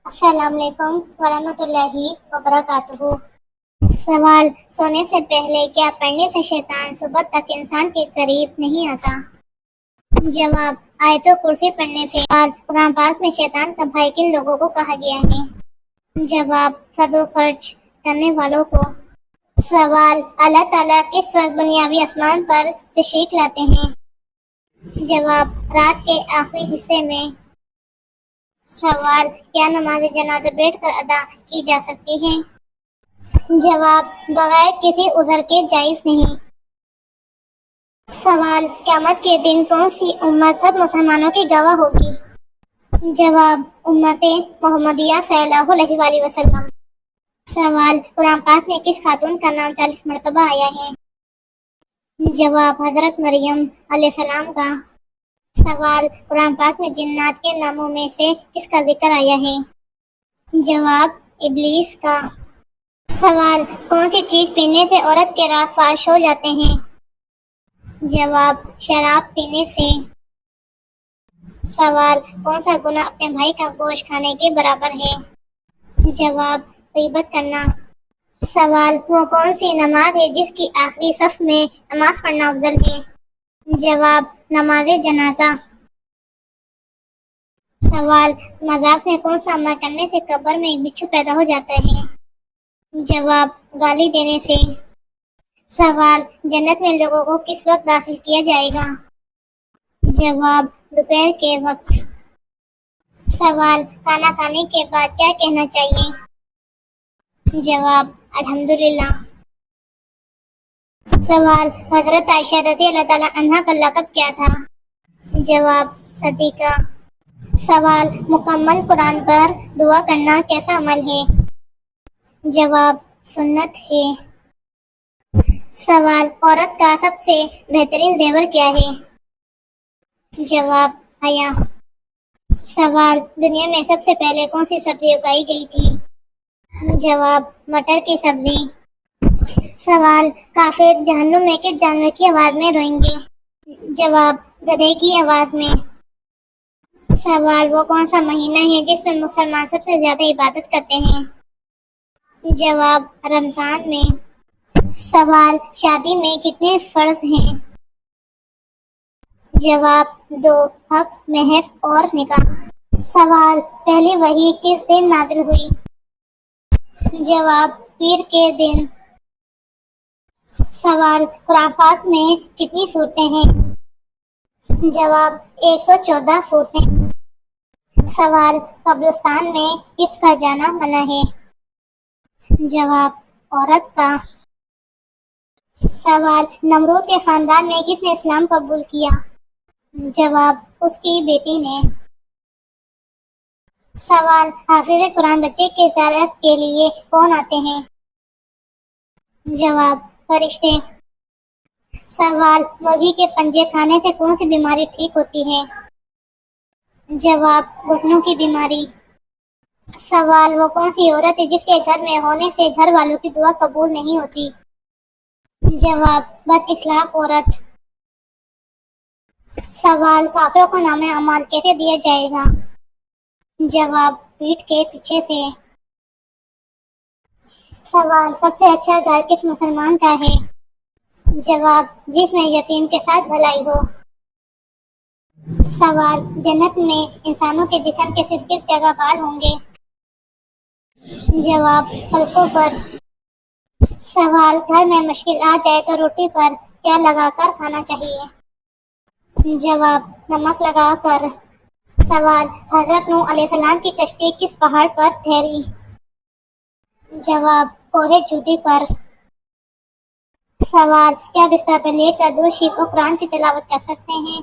السلام علیکم ورحمۃ اللہ وبرکاتہ۔ سوال: سونے سے پہلے کیا پڑھنے سے شیطان صبح تک انسان کے قریب نہیں آتا؟ جواب: آیت کرسی پڑھنے سے۔ سوال: قرآن پاک میں شیطان کا بھائی کن لوگوں کو کہا گیا ہے؟ جواب: فضول خرچ کرنے والوں کو۔ سوال: اللہ تعالیٰ کس وقت دنیاوی آسمان پر تشریف لاتے ہیں؟ جواب: رات کے آخری حصے میں۔ سوال: کیا نماز جنازہ بیٹھ کر ادا کی جا سکتی ہے؟ جواب: بغیر کسی عذر کے جائز نہیں۔ سوال: قیامت کے دن کون سی امت سب مسلمانوں کی گواہ ہوگی؟ جواب: امت محمدیہ صلی اللہ علیہ وآلہ وسلم۔ سوال: قرآن پاک میں کس خاتون کا نام 40 مرتبہ آیا ہے؟ جواب: حضرت مریم علیہ السلام کا۔ سوال: قرآن پاک میں جنات کے ناموں میں سے کس کا ذکر آیا ہے؟ جواب: ابلیس کا۔ سوال: کون سی چیز پینے سے عورت کے رات فاش ہو جاتے ہیں؟ جواب: شراب پینے سے۔ سوال: کون سا گناہ اپنے بھائی کا گوشت کھانے کے برابر ہے؟ جواب: غیبت کرنا۔ سوال: وہ کون سی نماز ہے جس کی آخری صف میں نماز پڑھنا افضل ہے؟ جواب: نماز جنازہ۔ سوال: مذاق میں کون سا عمل کرنے سے قبر میں ایک بچھو پیدا ہو جاتا ہے؟ جواب: گالی دینے سے۔ سوال: جنت میں لوگوں کو کس وقت داخل کیا جائے گا؟ جواب: دوپہر کے وقت۔ سوال: کھانا کھانے کے بعد کیا کہنا چاہیے؟ جواب: الحمدللہ۔ سوال: حضرت عائشہ رضی اللہ تعالیٰ عنہا کا لقب کیا تھا؟ جواب: صدیقہ۔ سوال: مکمل قرآن پر دعا کرنا کیسا عمل ہے؟ جواب: سنت ہے۔ سوال: عورت کا سب سے بہترین زیور کیا ہے؟ جواب: حیا۔ سوال: دنیا میں سب سے پہلے کون سی سبزی اگائی گئی تھی؟ جواب: مٹر کی سبزی۔ سوال: کافر جہنم میں کس جانور کی آواز میں روئیں گے؟ جواب: گدھے کی آواز میں۔ سوال: وہ کون سا مہینہ ہے جس میں مسلمان سب سے زیادہ عبادت کرتے ہیں؟ جواب: رمضان میں۔ سوال: شادی میں کتنے فرض ہیں؟ جواب: 2، حق، مہر اور نکاح۔ سوال: پہلی وحی کس دن نازل ہوئی؟ جواب: پیر کے دن۔ سوال: قرآن پاک میں کتنی سورتیں ہیں؟ جواب: 114 سورتیں۔ سوال: قبرستان میں کس کا جانا منع ہے؟ جواب: عورت کا۔ سوال: نمرود کے خاندان میں کس نے اسلام قبول کیا؟ جواب: اس کی بیٹی نے۔ سوال: حافظ قرآن بچے کی زیارت کے لیے کون آتے ہیں؟ جواب: فرشتے۔ سوال: مرغی کے پنجے کھانے سے کون سی بیماری ٹھیک ہوتی ہے؟ جواب: گھٹنوں کی بیماری۔ سوال: وہ کون سی عورت ہے جس کے گھر میں ہونے سے گھر والوں کی دعا قبول نہیں ہوتی؟ جواب: بد اخلاق عورت۔ سوال: کافروں کو نام اعمال کیسے دیا جائے گا؟ جواب: پیٹھ کے پیچھے سے۔ سوال: سب سے اچھا گھر کس مسلمان کا ہے؟ جواب: جس میں یتیم کے ساتھ بھلائی ہو۔ سوال: جنت میں انسانوں کے جسم کے صرف کس جگہ بال ہوں گے؟ جواب: حلقوں پر۔ سوال: گھر میں مشکل آ جائے تو روٹی پر کیا لگا کر کھانا چاہیے؟ جواب: نمک لگا کر۔ سوال: حضرت نوح علیہ السلام کی کشتی کس پہاڑ پر ٹھہری؟ جواب: کوہ جودی پر۔ سوال: کیا بستر پر لیٹ کر درود شریف اور قرآن کی تلاوت کر سکتے ہیں؟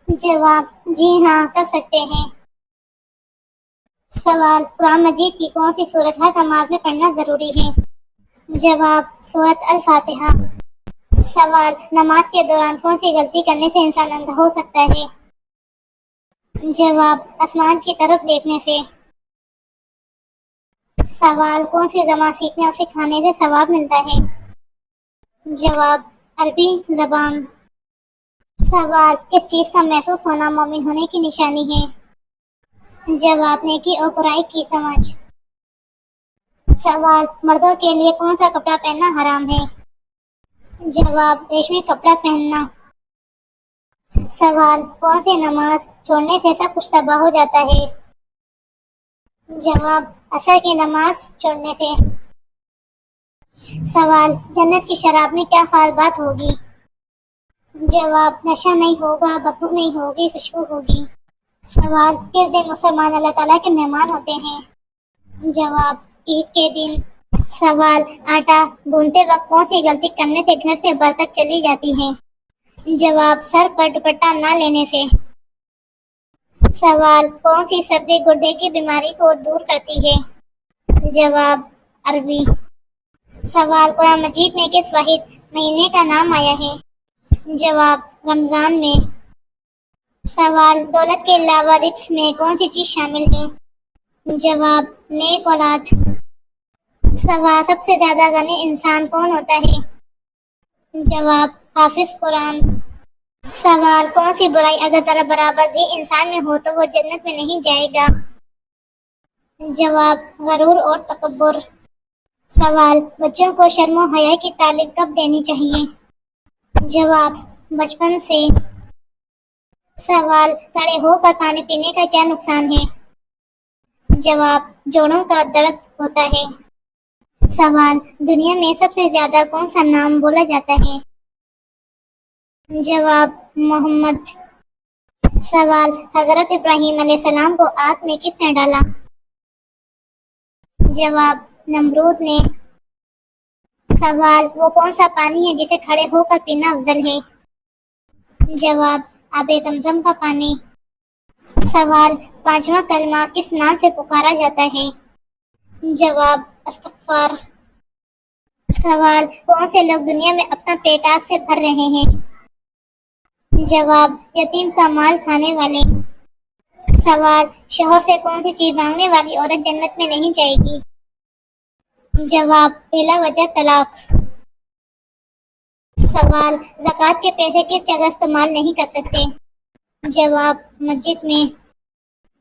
جواب: جی ہاں، کر سکتے ہیں۔ سوال: قرآن مجید کی کون سی سورت ہر نماز میں پڑھنا ضروری ہے؟ جواب: سورۃ الفاتحہ۔ سوال: نماز کے دوران کون سی غلطی کرنے سے انسان اندھا ہو سکتا ہے؟ جواب: آسمان کی طرف دیکھنے سے۔ سوال: کون سی زبان سیکھنے اور سکھانے سے ثواب ملتا ہے؟ جواب: عربی زبان۔ سوال: کس چیز کا محسوس ہونا مومن ہونے کی نشانی ہے؟ جواب نیکی اور برائی کی سمجھ۔ سوال مردوں کے لیے کون سا کپڑا پہننا حرام ہے؟ جواب ریشمی کپڑا پہننا۔ سوال کون سی نماز چھوڑنے سے سب کچھ تباہ ہو جاتا ہے؟ جواب عصر کی نماز چھوڑنے سے۔ سوال جنت کی شراب میں کیا خاص بات ہوگی؟ جواب نشہ نہیں ہوگا، بدبو نہیں ہوگی، خوشبو ہوگی۔ سوال کس دن مسلمان اللہ تعالیٰ کے مہمان ہوتے ہیں؟ جواب عید کے دن۔ سوال آٹا گوندتے وقت کون سی غلطی کرنے سے گھر سے برکت چلی جاتی ہے؟ جواب سر پر دوپٹہ نہ لینے سے۔ سوال کون سی سبزی گردے کی بیماری کو دور کرتی ہے؟ جواب عربی۔ سوال قرآن مجید میں کس واحد مہینے کا نام آیا ہے؟ جواب رمضان میں۔ سوال دولت کے علاوہ رزق میں کون سی چیز شامل ہے؟ جواب نیک اولاد۔ سوال سب سے زیادہ غنی انسان کون ہوتا ہے؟ جواب حافظ قرآن۔ سوال کون سی برائی اگر ذرا برابر بھی انسان میں ہو تو وہ جنت میں نہیں جائے گا؟ جواب غرور اور تکبر۔ سوال بچوں کو شرم و حیا کی تعلیم کب دینی چاہیے؟ جواب بچپن سے۔ سوال کھڑے ہو کر پانی پینے کا کیا نقصان ہے؟ جواب جوڑوں کا درد ہوتا ہے۔ سوال دنیا میں سب سے زیادہ کون سا نام بولا جاتا ہے؟ جواب محمد۔ سوال حضرت ابراہیم علیہ السلام کو آگ میں کس نے ڈالا؟ جواب نمرود نے۔ سوال وہ کون سا پانی ہے جسے کھڑے ہو کر پینا افضل ہے؟ جواب آب زمزم کا پانی۔ سوال پانچواں کلمہ کس نام سے پکارا جاتا ہے؟ جواب استغفار۔ سوال کون سے لوگ دنیا میں اپنا پیٹ آگ سے بھر رہے ہیں؟ جواب یتیم کا مال کھانے والے۔ سوال شوہر سے کون سی چیز مانگنے والی عورت جنت میں نہیں جائے گی؟ جواب بلا وجہ طلاق۔ سوال زکوٰۃ کے پیسے کس جگہ استعمال نہیں کر سکتے؟ جواب مسجد میں۔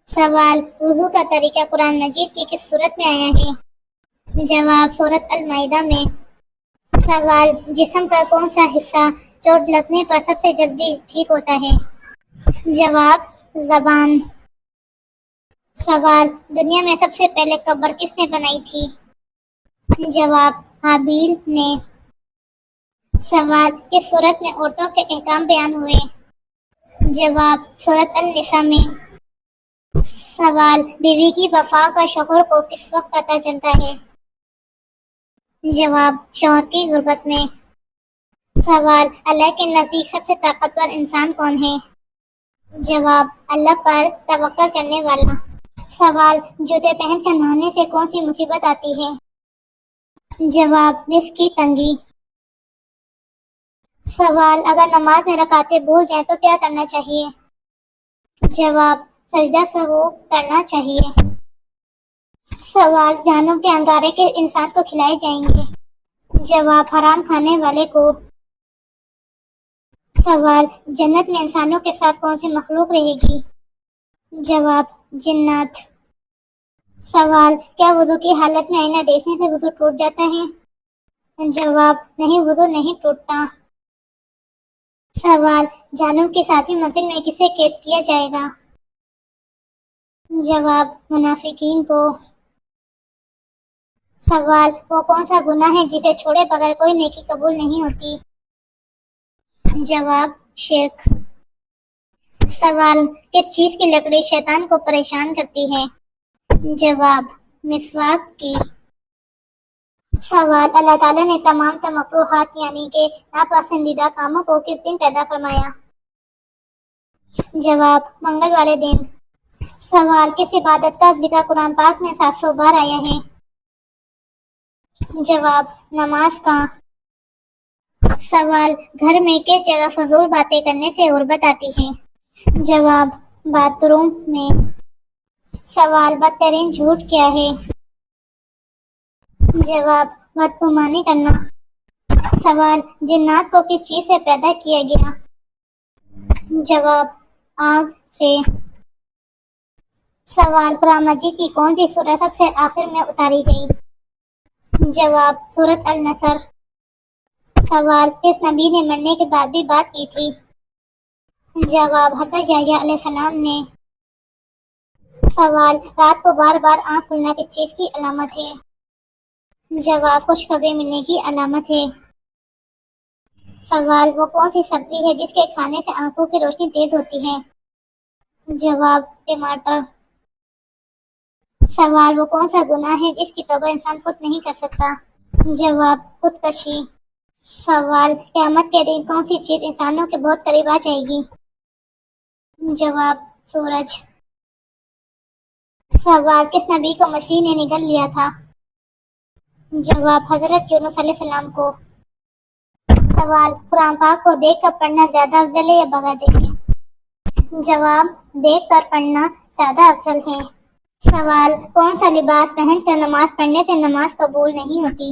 سوال وضو کا طریقہ قرآن مجید کی کس سورت میں آیا ہے؟ جواب سورۃ المائدہ میں۔ سوال جسم کا کون سا حصہ چوٹ لگنے پر سب سے جلدی ٹھیک ہوتا ہے؟ جواب زبان۔ سوال دنیا میں سب سے پہلے قبر کس نے بنائی تھی؟ جواب حابیل نے۔ سوال کس سورت میں عورتوں کے احکام بیان ہوئے؟ جواب سورۃ النساء میں۔ سوال بیوی کی وفات کا شوہر کو کس وقت پتہ چلتا ہے؟ جواب شوہر کی غربت میں۔ سوال اللہ کے نزدیک سب سے طاقتور انسان کون ہے؟ جواب اللہ پر توکل کرنے والا۔ سوال جوتے پہن کر نہانے سے کون سی مصیبت آتی ہے؟ جواب رزق کی تنگی۔ سوال اگر نماز میں رکعتیں بھول جائیں تو کیا کرنا چاہیے؟ جواب سجدہ سہو کرنا چاہیے۔ سوال جہنم کے انگارے کے انسان کو کھلائے جائیں گے؟ جواب حرام کھانے والے کو۔ سوال جنت میں انسانوں کے ساتھ کون سی مخلوق رہے گی؟ جواب جنات۔ سوال کیا وضو کی حالت میں آئینہ دیکھنے سے وضو ٹوٹ جاتا ہے؟ جواب نہیں، وضو نہیں ٹوٹتا۔ سوال جہنم کی ساتویں منزل میں کسے قید کیا جائے گا؟ جواب منافقین کو۔ سوال وہ کون سا گناہ ہے جسے چھوڑے بغیر کوئی نیکی قبول نہیں ہوتی؟ جواب شرک۔ سوال کس چیز کی لکڑی شیطان کو پریشان کرتی ہے؟ جواب مسواک کی۔ سوال اللہ تعالیٰ نے تمام مکروہات یعنی کہ ناپسندیدہ کاموں کو کس دن پیدا فرمایا؟ جواب منگل والے دن۔ سوال کس عبادت کا ذکر قرآن پاک میں 700 بار آیا ہے؟ جواب نماز کا۔ سوال گھر میں کس جگہ فضول باتیں کرنے سے غربت آتی ہے؟ جواب باتھ روم میں۔ سوال بدترین جھوٹ کیا ہے؟ جواب بدگمانی کرنا۔ سوال جنات کو کس چیز سے پیدا کیا گیا؟ جواب آگ سے۔ سوال، قرآن مجید کی کون سی سورہ سب سے آخر میں اتاری گئی؟ جواب، سورۃ النصر۔ سوال، کس نبی نے مرنے کے بعد بھی بات کی تھی؟ جواب، حضرت یحییٰ علیہ السلام نے۔ سوال، رات کو بار بار آنکھ کھلنا کس چیز کی علامت ہے؟ جواب، خوشخبری ملنے کی علامت ہے۔ سوال، وہ کون سی سبزی ہے جس کے کھانے سے آنکھوں کی روشنی تیز ہوتی ہے؟ جواب، ٹماٹر۔ سوال، وہ کون سا گناہ ہے جس کی توبہ انسان خود نہیں کر سکتا؟ جواب، خودکشی۔ سوال، قیامت کے دن کون سی چیز انسانوں کے بہت قریب آ جائے گی؟ جواب، سورج۔ سوال، کس نبی کو مچھلی نے نگل لیا تھا؟ جواب، حضرت یونس علیہ السلام کو۔ سوال، قرآن پاک کو دیکھ کر پڑھنا زیادہ افضل ہے یا بغیر دیکھے؟ جواب، دیکھ کر پڑھنا زیادہ افضل ہے۔ سوال، کون سا لباس پہن کر نماز پڑھنے سے نماز قبول نہیں ہوتی؟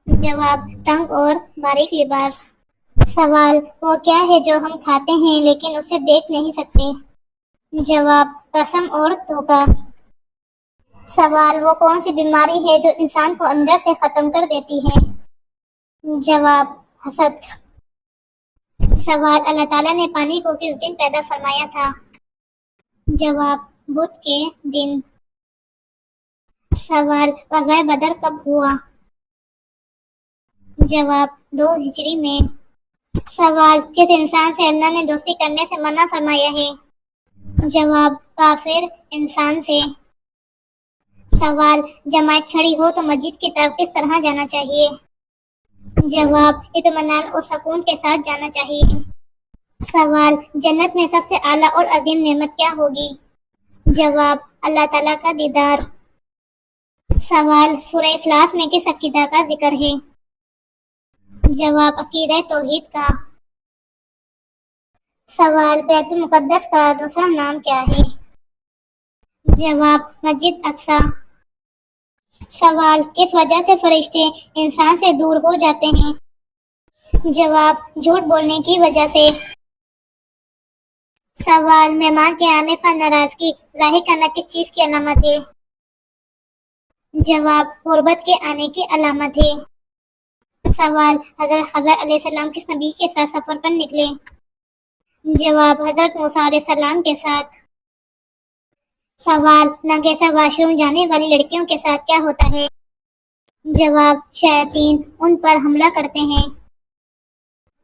جواب، تنگ اور باریک لباس۔ سوال، وہ کیا ہے جو ہم کھاتے ہیں لیکن اسے دیکھ نہیں سکتے؟ جواب، قسم اور دھوکہ۔ سوال، وہ کون سی بیماری ہے جو انسان کو اندر سے ختم کر دیتی ہے؟ جواب، حسد۔ سوال، اللہ تعالیٰ نے پانی کو کس دن پیدا فرمایا تھا؟ جواب، بدھ کے دن۔ سوال، غزوہ بدر کب ہوا؟ جواب، 2 ہجری میں۔ سوال، کس انسان سے اللہ نے دوستی کرنے سے منع فرمایا ہے؟ جواب، کافر انسان سے۔ سوال، جماعت کھڑی ہو تو مسجد کی طرف کس طرح جانا چاہیے؟ جواب، اطمینان اور سکون کے ساتھ جانا چاہیے۔ سوال، جنت میں سب سے اعلیٰ اور عظیم نعمت کیا ہوگی؟ جواب، اللہ تعالیٰ کا دیدار۔ سوال، سورہ اخلاص میں کس عقیدہ کا ذکر ہے؟ جواب، عقیدہ توحید کا۔ سوال، بیت المقدس کا دوسرا نام کیا ہے؟ جواب، مسجد اقصی۔ سوال، کس وجہ سے فرشتے انسان سے دور ہو جاتے ہیں؟ جواب، جھوٹ بولنے کی وجہ سے۔ سوال، مہمان کے آنے پر ناراضگی ظاہر کرنا کس چیز کی علامت ہے؟ جواب، غربت کے آنے کی علامت ہے۔ سوال، حضرت خضر علیہ السلام کس نبی کے ساتھ سفر پر نکلے؟ جواب، حضرت موسیٰ علیہ السلام کے ساتھ۔ سوال، ناگہسا واش روم جانے والی لڑکیوں کے ساتھ کیا ہوتا ہے؟ جواب، شیاطین ان پر حملہ کرتے ہیں۔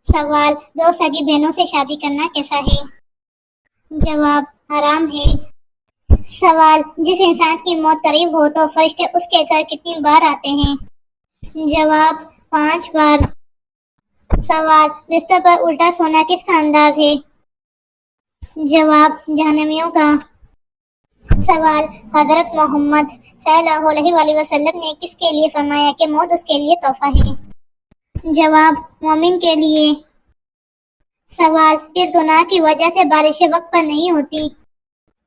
سوال، 2 سگی بہنوں سے شادی کرنا کیسا ہے؟ جواب، حرام ہے۔ سوال، جس انسان کی موت قریب ہو تو فرشتے اس کے گھر کتنی بار آتے ہیں؟ جواب، 5 بار۔ سوال، بستر پر الٹا سونا کس کا انداز ہے؟ جواب، جہنمیوں کا۔ سوال، حضرت محمد صلی اللہ علیہ وآلہ وسلم نے کس کے لیے فرمایا کہ موت اس کے لیے تحفہ ہے؟ جواب، مومن کے لیے۔ سوال، کس گناہ کی وجہ سے بارشیں وقت پر نہیں ہوتی؟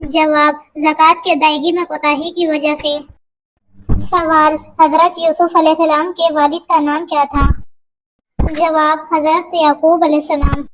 جواب، زکوٰۃ کی ادائیگی میں کوتاہی کی وجہ سے۔ سوال، حضرت یوسف علیہ السلام کے والد کا نام کیا تھا؟ جواب، حضرت یعقوب علیہ السلام۔